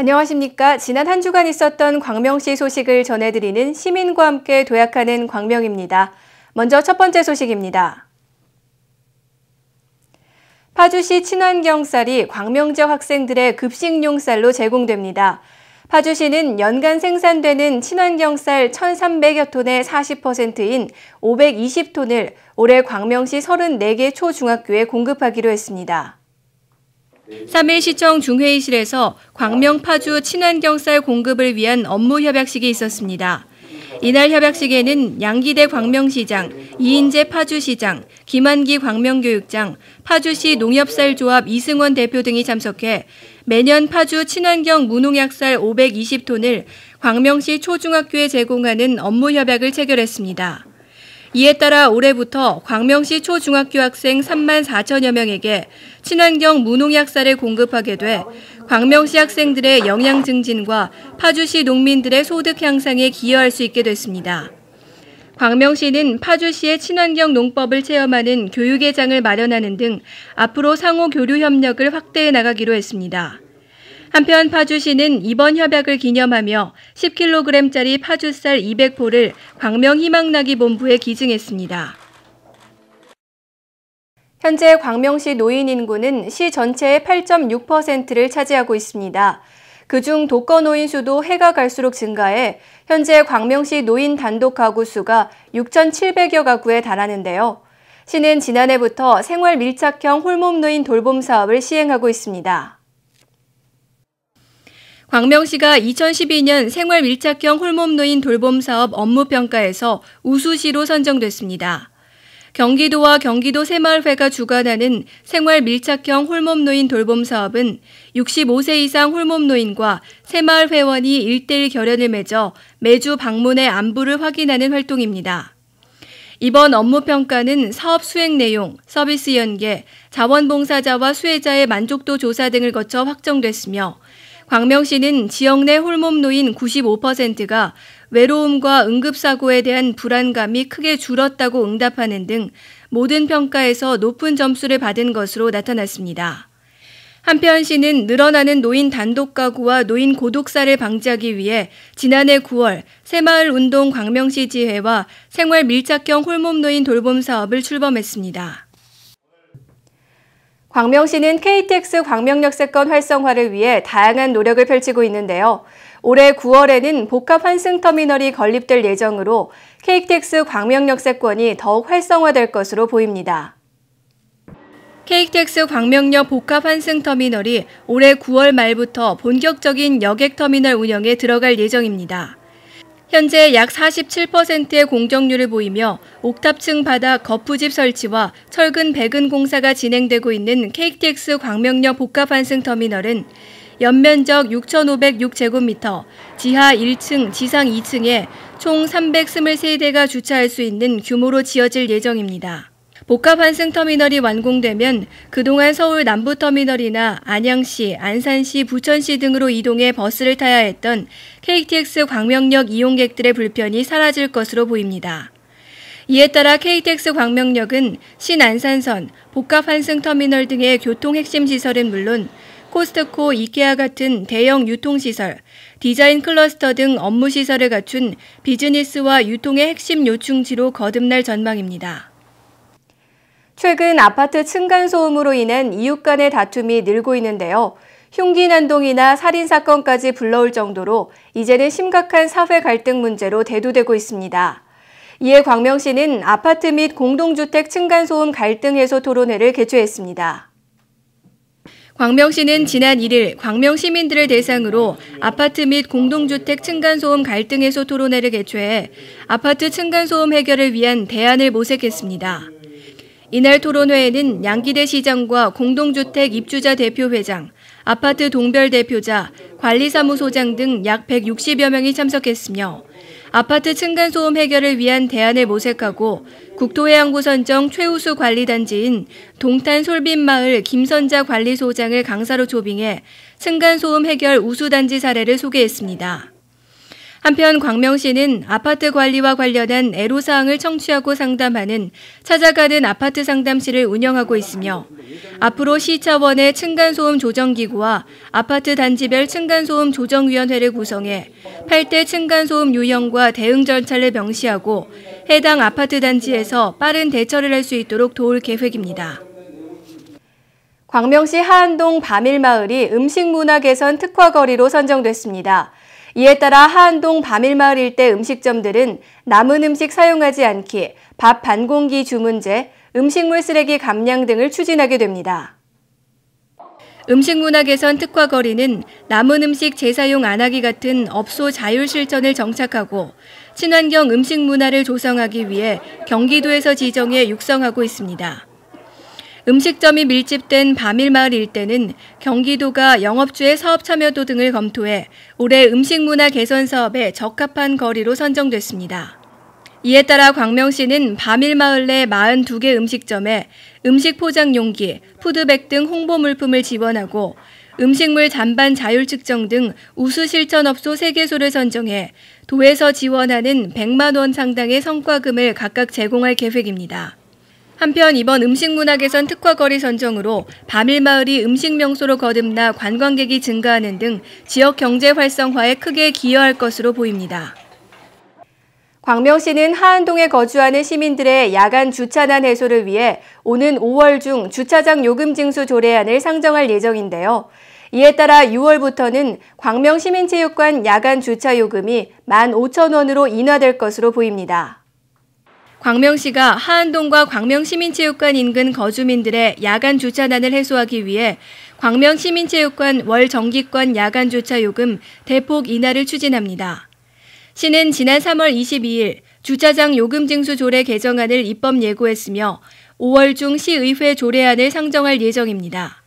안녕하십니까. 지난 한 주간 있었던 광명시 소식을 전해드리는 시민과 함께 도약하는 광명입니다. 먼저 첫 번째 소식입니다. 파주시 친환경쌀이 광명 지역 학생들의 급식용 쌀로 제공됩니다. 파주시는 연간 생산되는 친환경쌀 1,300여 톤의 40%인 520톤을 올해 광명시 34개 초중학교에 공급하기로 했습니다. 3일 시청 중회의실에서 광명 파주 친환경쌀 공급을 위한 업무 협약식이 있었습니다. 이날 협약식에는 양기대 광명시장, 이인재 파주시장, 김한기 광명교육장, 파주시 농협쌀조합 이승원 대표 등이 참석해 매년 파주 친환경 무농약쌀 520톤을 광명시 초중학교에 제공하는 업무 협약을 체결했습니다. 이에 따라 올해부터 광명시 초중학교 학생 3만 4천여 명에게 친환경 무농약쌀을 공급하게 돼 광명시 학생들의 영양 증진과 파주시 농민들의 소득 향상에 기여할 수 있게 됐습니다. 광명시는 파주시의 친환경 농법을 체험하는 교육의 장을 마련하는 등 앞으로 상호 교류 협력을 확대해 나가기로 했습니다. 한편 파주시는 이번 협약을 기념하며 10kg짜리 파주쌀 200포를 광명 희망나기 본부에 기증했습니다. 현재 광명시 노인 인구는 시 전체의 8.6%를 차지하고 있습니다. 그중 독거노인 수도 해가 갈수록 증가해 현재 광명시 노인 단독 가구 수가 6,700여 가구에 달하는데요. 시는 지난해부터 생활 밀착형 홀몸 노인 돌봄 사업을 시행하고 있습니다. 광명시가 2012년 생활 밀착형 홀몸 노인 돌봄 사업 업무 평가에서 우수시로 선정됐습니다. 경기도와 경기도 새마을회가 주관하는 생활 밀착형 홀몸 노인 돌봄 사업은 65세 이상 홀몸 노인과 새마을 회원이 1:1 결연을 맺어 매주 방문해 안부를 확인하는 활동입니다. 이번 업무 평가는 사업 수행 내용, 서비스 연계, 자원봉사자와 수혜자의 만족도 조사 등을 거쳐 확정됐으며 광명시는 지역 내 홀몸 노인 95%가 외로움과 응급사고에 대한 불안감이 크게 줄었다고 응답하는 등 모든 평가에서 높은 점수를 받은 것으로 나타났습니다. 한편 시는 늘어나는 노인 단독 가구와 노인 고독사를 방지하기 위해 지난해 9월 새마을운동 광명시 지회와 생활 밀착형 홀몸 노인 돌봄 사업을 출범했습니다. 광명시는 KTX 광명역세권 활성화를 위해 다양한 노력을 펼치고 있는데요. 올해 9월에는 복합 환승터미널이 건립될 예정으로 KTX 광명역세권이 더욱 활성화될 것으로 보입니다. KTX 광명역 복합 환승터미널이 올해 9월 말부터 본격적인 여객터미널 운영에 들어갈 예정입니다. 현재 약 47%의 공정률을 보이며 옥탑층 바닥 거푸집 설치와 철근 배근 공사가 진행되고 있는 KTX 광명역 복합 환승터미널은 연면적 6,506제곱미터, 지하 1층, 지상 2층에 총 323대가 주차할 수 있는 규모로 지어질 예정입니다. 복합 환승터미널이 완공되면 그동안 서울 남부터미널이나 안양시, 안산시, 부천시 등으로 이동해 버스를 타야 했던 KTX 광명역 이용객들의 불편이 사라질 것으로 보입니다. 이에 따라 KTX 광명역은 신안산선, 복합 환승터미널 등의 교통 핵심 시설은 물론 코스트코, 이케아 같은 대형 유통시설, 디자인 클러스터 등 업무 시설을 갖춘 비즈니스와 유통의 핵심 요충지로 거듭날 전망입니다. 최근 아파트 층간소음으로 인한 이웃 간의 다툼이 늘고 있는데요. 흉기 난동이나 살인사건까지 불러올 정도로 이제는 심각한 사회 갈등 문제로 대두되고 있습니다. 이에 광명시는 아파트 및 공동주택 층간소음 갈등 해소 토론회를 개최했습니다. 광명시는 지난 1일 광명 시민들을 대상으로 아파트 및 공동주택 층간소음 갈등 해소 토론회를 개최해 아파트 층간소음 해결을 위한 대안을 모색했습니다. 이날 토론회에는 양기대 시장과 공동주택 입주자 대표회장, 아파트 동별 대표자, 관리사무소장 등 약 160여 명이 참석했으며 아파트 층간소음 해결을 위한 대안을 모색하고 국토해양부 선정 최우수 관리단지인 동탄 솔빈마을 김선자 관리소장을 강사로 초빙해 층간소음 해결 우수단지 사례를 소개했습니다. 한편 광명시는 아파트 관리와 관련한 애로사항을 청취하고 상담하는 찾아가는 아파트 상담실을 운영하고 있으며 앞으로 시 차원의 층간소음 조정기구와 아파트 단지별 층간소음 조정위원회를 구성해 8대 층간소음 유형과 대응 절차를 명시하고 해당 아파트 단지에서 빠른 대처를 할 수 있도록 도울 계획입니다. 광명시 하안동 바밀마을이 음식문화 개선 특화거리로 선정됐습니다. 이에 따라 하안동 바밀마을 일대 음식점들은 남은 음식 사용하지 않기, 밥 반공기 주문제, 음식물 쓰레기 감량 등을 추진하게 됩니다. 음식문화 개선 특화거리는 남은 음식 재사용 안 하기 같은 업소 자율 실천을 정착하고 친환경 음식 문화를 조성하기 위해 경기도에서 지정해 육성하고 있습니다. 음식점이 밀집된 바밀마을 일대는 경기도가 영업주의 사업 참여도 등을 검토해 올해 음식문화 개선 사업에 적합한 거리로 선정됐습니다. 이에 따라 광명시는 바밀마을 내 42개 음식점에 음식 포장 용기, 푸드백 등 홍보 물품을 지원하고 음식물 잔반 자율 측정 등 우수 실천업소 3개소를 선정해 도에서 지원하는 100만 원 상당의 성과금을 각각 제공할 계획입니다. 한편 이번 음식문화 개선 특화거리 선정으로 바밀마을이 음식 명소로 거듭나 관광객이 증가하는 등 지역 경제 활성화에 크게 기여할 것으로 보입니다. 광명시는 하안동에 거주하는 시민들의 야간 주차난 해소를 위해 오는 5월 중 주차장 요금 징수 조례안을 상정할 예정인데요. 이에 따라 6월부터는 광명시민체육관 야간 주차 요금이 15,000원으로 인하될 것으로 보입니다. 광명시가 하안동과 광명시민체육관 인근 거주민들의 야간 주차난을 해소하기 위해 광명시민체육관 월 정기권 야간 주차 요금 대폭 인하를 추진합니다. 시는 지난 3월 22일 주차장 요금 징수 조례 개정안을 입법 예고했으며 5월 중 시의회 조례안을 상정할 예정입니다.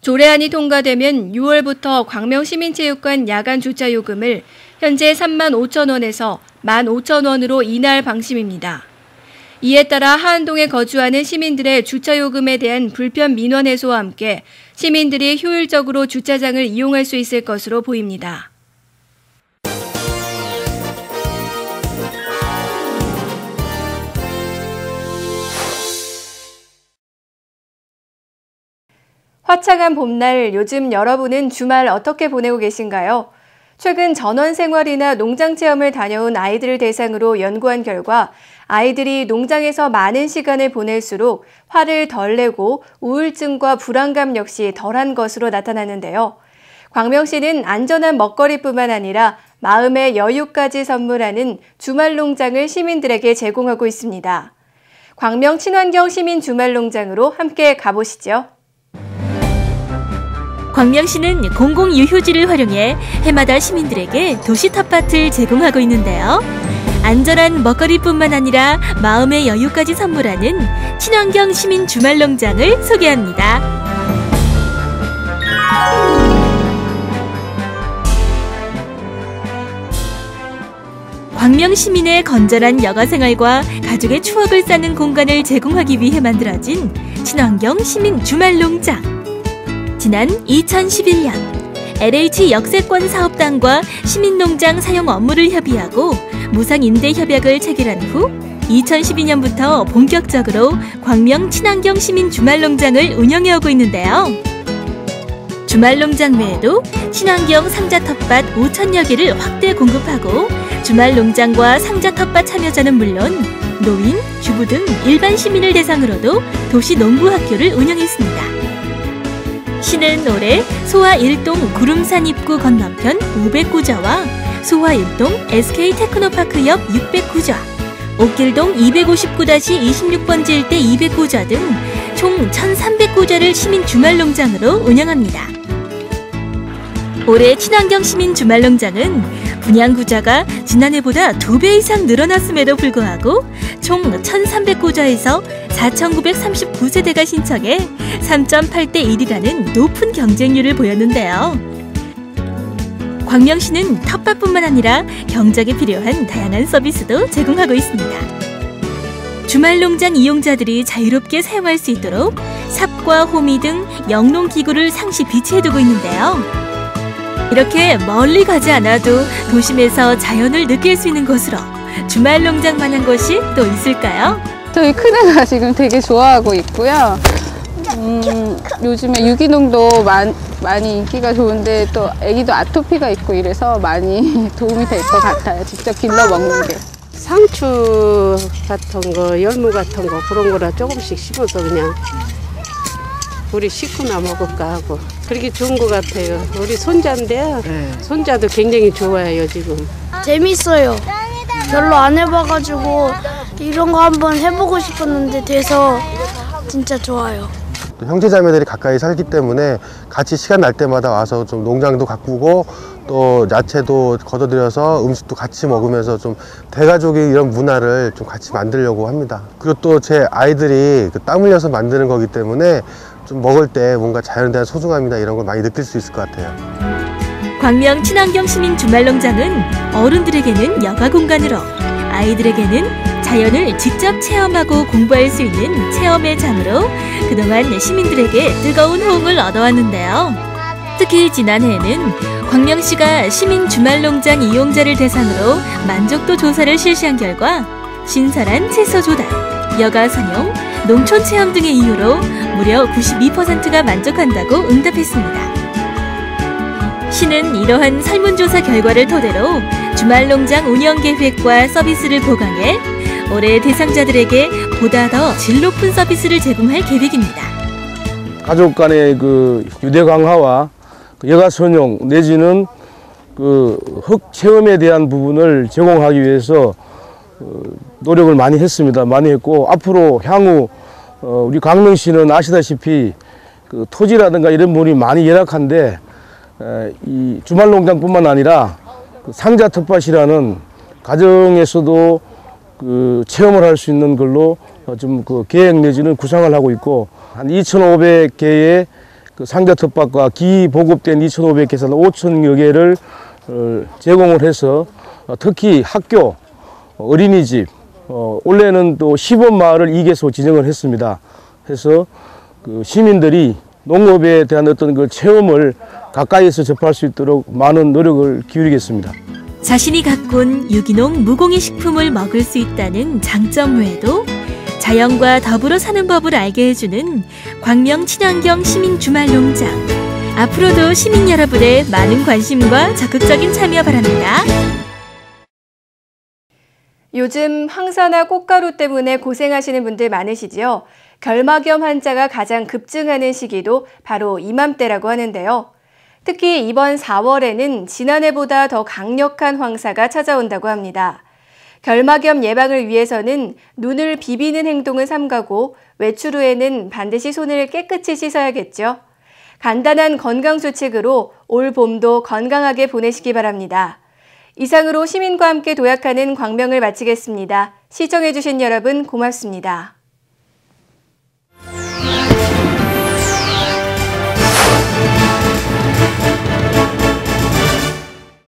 조례안이 통과되면 6월부터 광명시민체육관 야간 주차 요금을 현재 35,000원에서 15,000원으로 인하할 방침입니다. 이에 따라 하안동에 거주하는 시민들의 주차요금에 대한 불편 민원 해소와 함께 시민들이 효율적으로 주차장을 이용할 수 있을 것으로 보입니다. 화창한 봄날, 요즘 여러분은 주말 어떻게 보내고 계신가요? 최근 전원생활이나 농장체험을 다녀온 아이들을 대상으로 연구한 결과 아이들이 농장에서 많은 시간을 보낼수록 화를 덜 내고 우울증과 불안감 역시 덜한 것으로 나타났는데요. 광명시는 안전한 먹거리뿐만 아니라 마음의 여유까지 선물하는 주말 농장을 시민들에게 제공하고 있습니다. 광명 친환경 시민 주말 농장으로 함께 가보시죠. 광명시는 공공유휴지를 활용해 해마다 시민들에게 도시 텃밭을 제공하고 있는데요. 안전한 먹거리뿐만 아니라 마음의 여유까지 선물하는 친환경 시민 주말 농장을 소개합니다. 광명 시민의 건전한 여가 생활과 가족의 추억을 쌓는 공간을 제공하기 위해 만들어진 친환경 시민 주말 농장. 지난 2011년 LH 역세권 사업단과 시민농장 사용 업무를 협의하고 무상임대 협약을 체결한 후 2012년부터 본격적으로 광명 친환경 시민 주말농장을 운영해오고 있는데요. 주말농장 외에도 친환경 상자 텃밭 5,000여 개를 확대 공급하고 주말농장과 상자 텃밭 참여자는 물론 노인, 주부 등 일반 시민을 대상으로도 도시 농부학교를 운영했습니다. 시는 올해 소화 1동 구름산 입구 건너편 500구좌와 소화 1동 SK 테크노파크 옆 600구좌, 옥길동 259-26번지 일대 200구좌 등 총 1,300구좌를 시민 주말농장으로 운영합니다. 올해 친환경 시민 주말농장은 분양구좌가 지난해보다 2배 이상 늘어났음에도 불구하고 총 1,300구좌에서 4,939세대가 신청해 3.8대 1이라는 높은 경쟁률을 보였는데요. 광명시는 텃밭뿐만 아니라 경작에 필요한 다양한 서비스도 제공하고 있습니다. 주말농장 이용자들이 자유롭게 사용할 수 있도록 삽과 호미 등 영농기구를 상시 비치해두고 있는데요. 이렇게 멀리 가지 않아도 도심에서 자연을 느낄 수 있는 곳으로 주말 농장만한 곳이 또 있을까요? 저희 큰애가 지금 되게 좋아하고 있고요. 요즘에 유기농도 많이 인기가 좋은데 또 애기도 아토피가 있고 이래서 많이 도움이 될 것 같아요. 직접 길러 먹는 게. 상추 같은 거, 열무 같은 거 그런 거라 조금씩 심어서 그냥 우리 식구나 먹을까 하고 그렇게 좋은 것 같아요. 우리 손자인데요. 손자도 굉장히 좋아해요 지금. 재밌어요. 별로 안 해봐가지고 이런 거 한번 해보고 싶었는데 돼서 진짜 좋아요. 형제자매들이 가까이 살기 때문에 같이 시간 날 때마다 와서 좀 농장도 가꾸고 또 야채도 걷어들여서 음식도 같이 먹으면서 좀 대가족의 이런 문화를 좀 같이 만들려고 합니다. 그리고 또 제 아이들이 땀 흘려서 만드는 거기 때문에 좀 먹을 때 뭔가 자연에 대한 소중함이나 이런 걸 많이 느낄 수 있을 것 같아요. 광명 친환경 시민 주말농장은 어른들에게는 여가 공간으로, 아이들에게는 자연을 직접 체험하고 공부할 수 있는 체험의 장으로 그동안 시민들에게 뜨거운 호응을 얻어왔는데요. 특히 지난해에는 광명시가 시민 주말농장 이용자를 대상으로 만족도 조사를 실시한 결과 신선한 채소 조달, 여가 선용, 농촌 체험 등의 이유로 무려 92%가 만족한다고 응답했습니다. 시는 이러한 설문조사 결과를 토대로 주말농장 운영 계획과 서비스를 보강해 올해 대상자들에게 보다 더 질 높은 서비스를 제공할 계획입니다. 가족 간의 유대 강화와 여가 선용 내지는 흙 체험에 대한 부분을 제공하기 위해서 노력을 많이 했습니다. 많이 했고 앞으로 향후 우리 광명시는 아시다시피 토지라든가 이런 부분이 많이 열악한데 이 주말농장뿐만 아니라 상자 텃밭이라는 가정에서도 체험을 할 수 있는 걸로 좀 계획 내지는 구상을 하고 있고 한 2,500개의 상자 텃밭과 기 보급된 2,500개에서 5,000여 개를 제공을 해서 특히 학교, 어린이집, 올해는 또 시범마을을 2개소 지정을 했습니다. 해서 시민들이 농업에 대한 어떤 체험을 가까이에서 접할 수 있도록 많은 노력을 기울이겠습니다. 자신이 가꾼 유기농 무공해 식품을 먹을 수 있다는 장점 외에도 자연과 더불어 사는 법을 알게 해주는 광명 친환경 시민 주말농장. 앞으로도 시민 여러분의 많은 관심과 적극적인 참여 바랍니다. 요즘 황사나 꽃가루 때문에 고생하시는 분들 많으시지요? 결막염 환자가 가장 급증하는 시기도 바로 이맘때라고 하는데요. 특히 이번 4월에는 지난해보다 더 강력한 황사가 찾아온다고 합니다. 결막염 예방을 위해서는 눈을 비비는 행동을 삼가고 외출 후에는 반드시 손을 깨끗이 씻어야겠죠. 간단한 건강수칙으로 올 봄도 건강하게 보내시기 바랍니다. 이상으로 시민과 함께 도약하는 광명을 마치겠습니다. 시청해주신 여러분 고맙습니다.